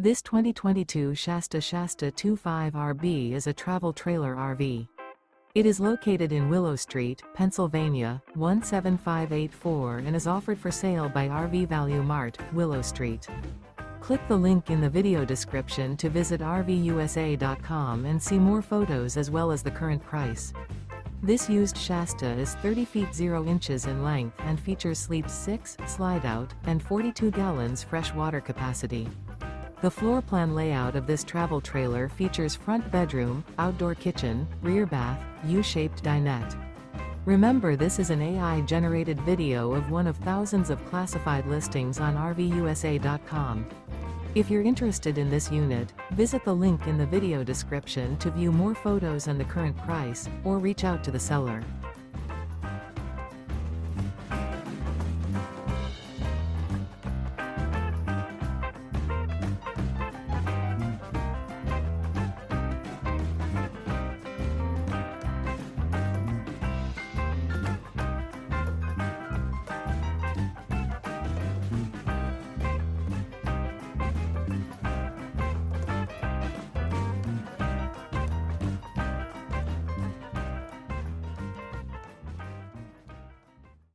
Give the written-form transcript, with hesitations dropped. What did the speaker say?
This 2022 Shasta Shasta 25RB is a travel trailer RV. It is located in Willow Street, Pennsylvania, 17584 and is offered for sale by RV Value Mart, Willow Street. Click the link in the video description to visit RVUSA.com and see more photos as well as the current price. This used Shasta is 30 feet 0 inches in length and features sleeps 6, slide-out, and 42 gallons fresh water capacity. The floor plan layout of this travel trailer features front bedroom, outdoor kitchen, rear bath, U-shaped dinette. Remember, this is an AI-generated video of one of thousands of classified listings on RVUSA.com. If you're interested in this unit, visit the link in the video description to view more photos and the current price, or reach out to the seller.